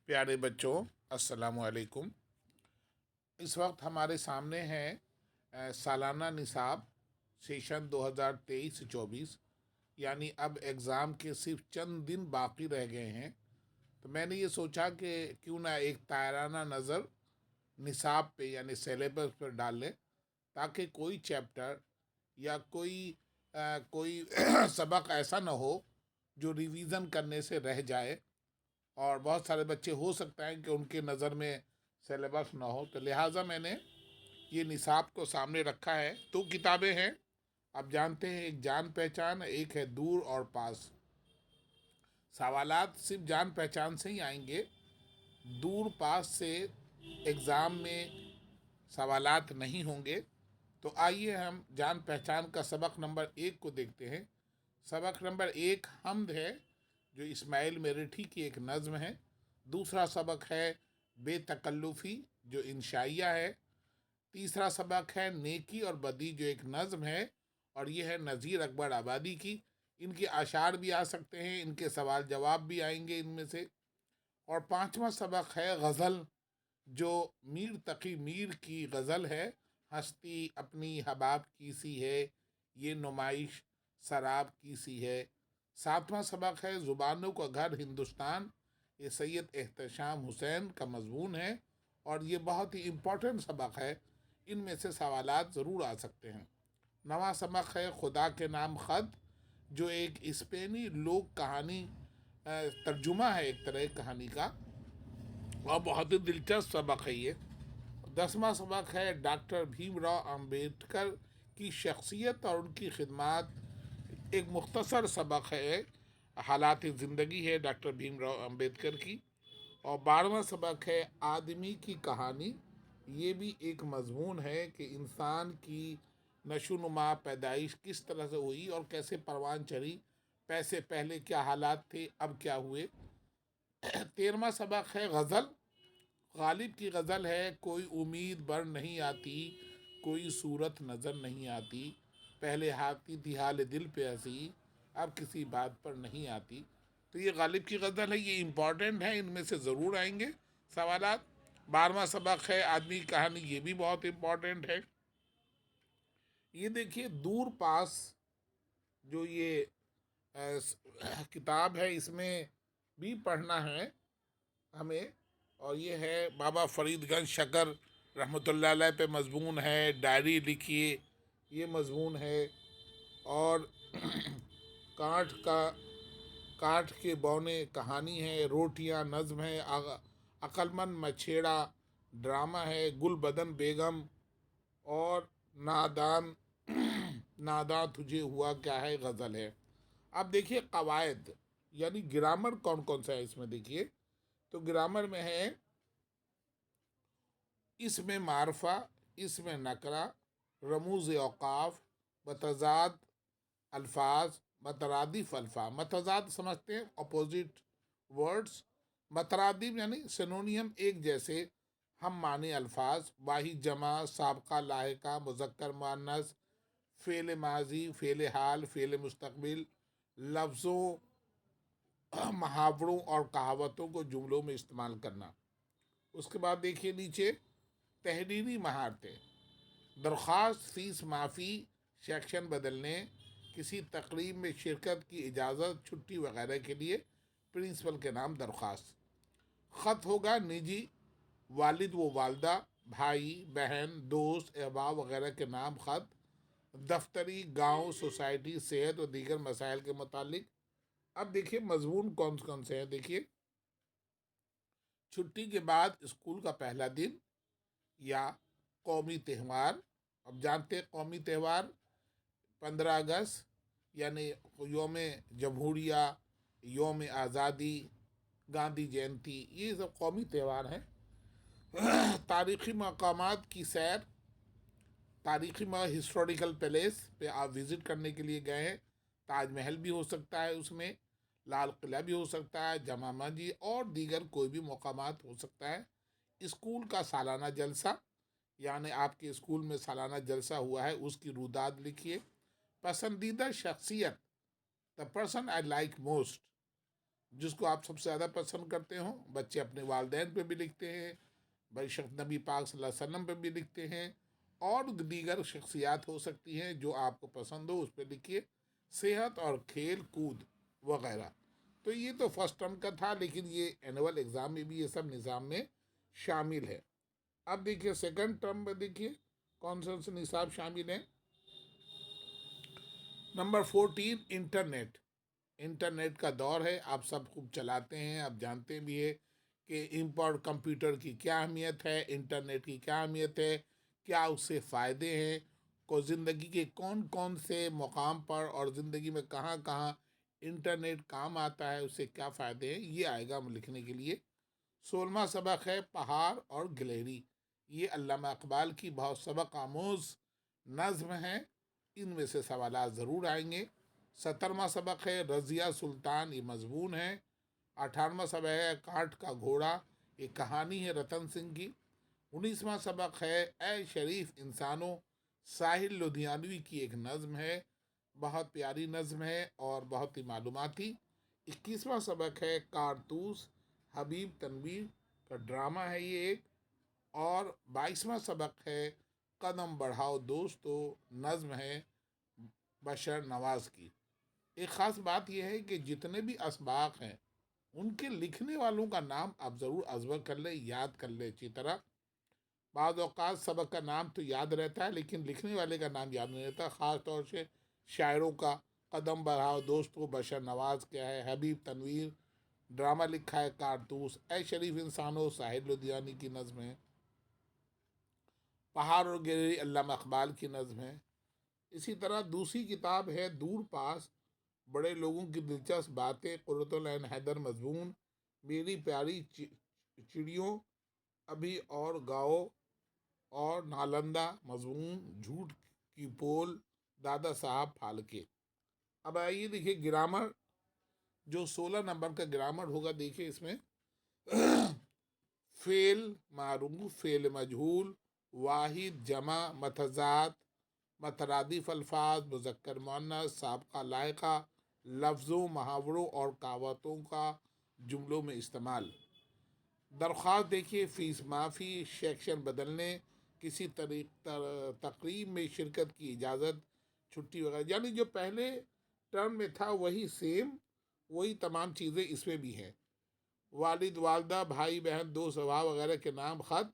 پیارے بچوں، السلام علیکم۔ اس وقت ہمارے سامنے ہے سالانہ نصاب سیشن 2023-24، یعنی اب ایگزام کے صرف چند دن باقی رہ گئے ہیں۔ تو میں نے یہ سوچا کہ کیوں نہ ایک طائرانہ نظر نصاب پہ یعنی سیلیبس پر ڈال لیں، تاکہ کوئی چیپٹر یا کوئی سبق ایسا نہ ہو جو ریویژن کرنے سے رہ جائے، اور بہت سارے بچے ہو سکتا ہے کہ ان کے نظر میں سیلیبس نہ ہو، تو لہٰذا میں نے یہ نصاب کو سامنے رکھا ہے۔ دو کتابیں ہیں، آپ جانتے ہیں، ایک جان پہچان، ایک ہے دور اور پاس۔ سوالات صرف جان پہچان سے ہی آئیں گے، دور پاس سے ایگزام میں سوالات نہیں ہوں گے۔ تو آئیے ہم جان پہچان کا سبق نمبر 1 کو دیکھتے ہیں۔ سبق نمبر 1 حمد ہے، جو اسماعیل میرٹھی کی ایک نظم ہے۔ دوسرا سبق ہے بے تکلفی، جو انشائیہ ہے۔ تیسرا سبق ہے نیکی اور بدی، جو ایک نظم ہے، اور یہ ہے نذیر اکبر آبادی کی۔ ان کے اشعار بھی آ سکتے ہیں، ان کے سوال جواب بھی آئیں گے ان میں سے۔ اور پانچواں سبق ہے غزل، جو میر تقی میر کی غزل ہے، ہستی اپنی حباب کی سی ہے، یہ نمائش سراب کی سی ہے۔ ساتواں سبق ہے زبانوں کا گھر ہندوستان، یہ سید احتشام حسین کا مضمون ہے، اور یہ بہت ہی امپورٹنٹ سبق ہے، ان میں سے سوالات ضرور آ سکتے ہیں۔ نواں سبق ہے خدا کے نام خط، جو ایک اسپینی لوک کہانی ترجمہ ہے ایک طرح کہانی کا، اور بہت ہی دلچسپ سبق ہے یہ۔ 10واں سبق ہے ڈاکٹر بھیم راؤ امبیڈکر کی شخصیت اور ان کی خدمات، ایک مختصر سبق ہے، حالات زندگی ہے ڈاکٹر بھیم راؤ امبیڈکر کی۔ اور 12واں سبق ہے آدمی کی کہانی، یہ بھی ایک مضمون ہے کہ انسان کی نشو نما پیدائش کس طرح سے ہوئی اور کیسے پروان چڑھی، پیسے پہلے کیا حالات تھے، اب کیا ہوئے۔ 13واں سبق ہے غزل، غالب کی غزل ہے کوئی امید بر نہیں آتی، کوئی صورت نظر نہیں آتی، پہلے آتی تھی حال دل پہ ہنسی، اب کسی بات پر نہیں آتی۔ تو یہ غالب کی غزل ہے، یہ امپورٹنٹ ہے، ان میں سے ضرور آئیں گے سوالات۔ 12واں سبق ہے آدمی کی کہانی، یہ بھی بہت امپورٹنٹ ہے۔ یہ دیکھیے دور پاس، جو یہ کتاب ہے، اس میں بھی پڑھنا ہے ہمیں، اور یہ ہے بابا فرید گنج شکر رحمۃ اللہ علیہ پہ مضمون ہے، ڈائری لکھیے، یہ مضمون ہے۔ اور کاٹھ کے بونے کہانی ہے، روٹیاں نظم ہے، عقلمند مچھیڑا ڈرامہ ہے، گل بدن بیگم، اور ناداں تجھے ہوا کیا ہے غزل ہے۔ اب دیکھیے قواعد یعنی گرامر کون کون سا ہے اس میں، دیکھیے تو گرامر میں ہے اس میں معرفہ، اس میں نکرہ، رموز اوقاف، متضاد الفاظ، مترادف الفاظ۔ متضاد سمجھتے ہیں اپوزٹ ورڈز، مترادف یعنی سینونیم ایک جیسے ہم معنی الفاظ، واحد جمع، سابقہ لاحقہ، مذکر مؤنث، فعل ماضی، فعل حال، فعل مستقبل، لفظوں، محاوروں اور کہاوتوں کو جملوں میں استعمال کرنا۔ اس کے بعد دیکھیے نیچے تحریری مہارتیں، درخواست فیس معافی، سیکشن بدلنے، کسی تقریب میں شرکت کی اجازت، چھٹی وغیرہ کے لیے پرنسپل کے نام درخواست۔ خط ہوگا نجی، والد و والدہ، بھائی بہن، دوست، احباب وغیرہ کے نام خط۔ دفتری، گاؤں، سوسائٹی، صحت اور دیگر مسائل کے متعلق۔ اب دیکھیے مضمون کون کون سے ہیں، دیکھیے چھٹی کے بعد اسکول کا پہلا دن یا قومی تہوار۔ اب جانتے ہیں قومی تہوار 15 اگست یعنی یوم جمہوریہ، یوم آزادی، گاندھی جینتی، یہ سب قومی تہوار ہیں۔ تاریخی مقامات کی سیر، تاریخی ہسٹوریکل پیلیس پہ آپ وزٹ کرنے کے لیے گئے ہیں، تاج محل بھی ہو سکتا ہے، اس میں لال قلعہ بھی ہو سکتا ہے، جامع مسجد اور دیگر کوئی بھی مقامات ہو سکتا ہے۔ اسکول کا سالانہ جلسہ، یعنی آپ کے اسکول میں سالانہ جلسہ ہوا ہے، اس کی رویداد لکھیے۔ پسندیدہ شخصیت، the person I like most، جس کو آپ سب سے زیادہ پسند کرتے ہوں. بچے اپنے والدین پہ بھی لکھتے ہیں، بھائی شخص نبی پاک صلی اللہ علیہ وسلم پہ بھی لکھتے ہیں، اور دیگر شخصیات ہو سکتی ہیں جو آپ کو پسند ہو اس پہ لکھیے. صحت اور کھیل کود وغیرہ. تو یہ تو فرسٹ ٹرم کا تھا، لیکن یہ اینول ایگزام میں بھی یہ سب نظام میں شامل ہے. اب دیکھیے سیکنڈ ٹرم میں دیکھیے کون سے نصاب شامل ہیں. Number 14 internet. انٹرنیٹ کا دور ہے، آپ سب خوب چلاتے ہیں، آپ جانتے بھی ہیں کہ کمپیوٹر کی کیا اہمیت ہے، انٹرنیٹ کی کیا اہمیت ہے، کیا اس سے فائدے ہیں، کو زندگی کے کون کون سے مقام پر اور زندگی میں کہاں کہاں انٹرنیٹ کام آتا ہے، اس سے کیا فائدے ہیں، یہ آئے گا ہم لکھنے کے لیے. 16واں سبق ہے پہاڑ اور گلیری. یہ علامہ اقبال کی بہت سبق آموز نظم ہے، ان میں سے سوالات ضرور آئیں گے. 17واں سبق ہے رضیہ سلطان، یہ مضمون ہے. 18واں سبق ہے کاٹھ کا گھوڑا، یہ کہانی ہے رتن سنگھ کی. 19واں سبق ہے اے شریف انسانوں، ساحل لدھیانوی کی ایک نظم ہے، بہت پیاری نظم ہے اور بہت ہی معلوماتی. 21واں سبق ہے کارتوس، حبیب تنویر کا ڈرامہ ہے یہ ایک. اور 22واں سبق ہے قدم بڑھاؤ دوستو، نظم ہے بشر نواز کی. ایک خاص بات یہ ہے کہ جتنے بھی اسباق ہیں ان کے لکھنے والوں کا نام آپ ضرور ازبر کر لیں، یاد کر لیں اچھی طرح. بعض اوقات سبق کا نام تو یاد رہتا ہے لیکن لکھنے والے کا نام یاد نہیں رہتا، خاص طور سے شاعروں کا. قدم بڑھاؤ دوستو بشر نواز کیا ہے، حبیب تنویر ڈرامہ لکھا ہے کارتوس، اے شریف انسانوں ساحل لدھیانی کی نظم ہے، پہاڑ اور گلیری علامہ اقبال کی نظم ہے. اسی طرح دوسری کتاب ہے دور پاس، بڑے لوگوں کی دلچسپ باتیں، قرۃ العین حیدر مضمون. میری پیاری چڑیوں، ابھی اور گاؤ اور نالندہ مضمون، جھوٹ کی پول، دادا صاحب پھالکے. اب آئیے دیکھیے گرامر، جو 16 نمبر کا گرامر ہوگا. دیکھیے اس میں فعل معروف، فعل مجہول، واحد جمع، متضاد، مترادف الفاظ، مذکر مؤنث، سابقہ لاحقہ، لفظوں محاوروں اور کہاوتوں کا جملوں میں استعمال. درخواست دیکھیے فیس معافی، سیکشن بدلنے، کسی تقریب میں شرکت کی اجازت، چھٹی وغیرہ. یعنی جو پہلے ٹرم میں تھا وہی سیم، وہی تمام چیزیں اس میں بھی ہیں. والد والدہ بھائی بہن دوست احباب وغیرہ کے نام، خط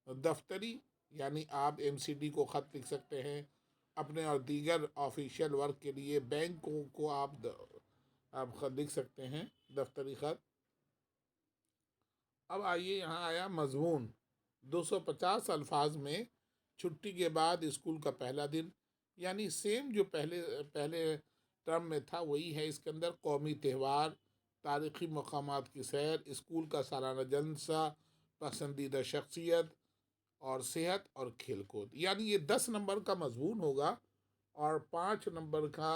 دفتری یعنی آپ ایم سی ڈی کو خط لکھ سکتے ہیں اپنے، اور دیگر آفیشیل ورک کے لیے بینکوں کو آپ خط لکھ سکتے ہیں دفتری خط. اب آئیے یہاں آیا مضمون. 250 الفاظ میں چھٹی کے بعد اسکول کا پہلا دن، یعنی سیم جو پہلے ٹرم میں تھا وہی ہے. اس کے اندر قومی تہوار، تاریخی مقامات کی سیر، اسکول کا سالانہ جلسہ، پسندیدہ شخصیت، اور صحت اور کھیل کود. یعنی یہ 10 نمبر کا مضمون ہوگا اور 5 نمبر کا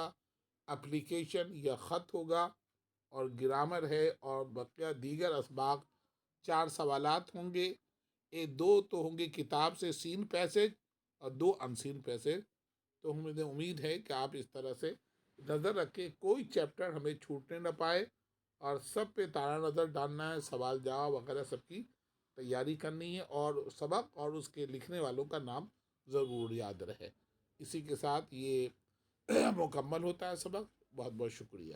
اپلیکیشن یا خط ہوگا اور گرامر ہے، اور بقیہ دیگر اسباق 4 سوالات ہوں گے. 2 تو ہوں گے کتاب سے سین پیسج اور 2 ان سین پیسج. تو ہمیں امید ہے کہ آپ اس طرح سے نظر رکھیں کوئی چیپٹر ہمیں چھوٹنے نہ پائے، اور سب پہ تارا نظر ڈالنا ہے، سوال جواب وغیرہ سب کی تیاری کرنی ہے، اور سبق اور اس کے لکھنے والوں کا نام ضرور یاد رہے. اسی کے ساتھ یہ مکمل ہوتا ہے سبق. بہت بہت شکریہ.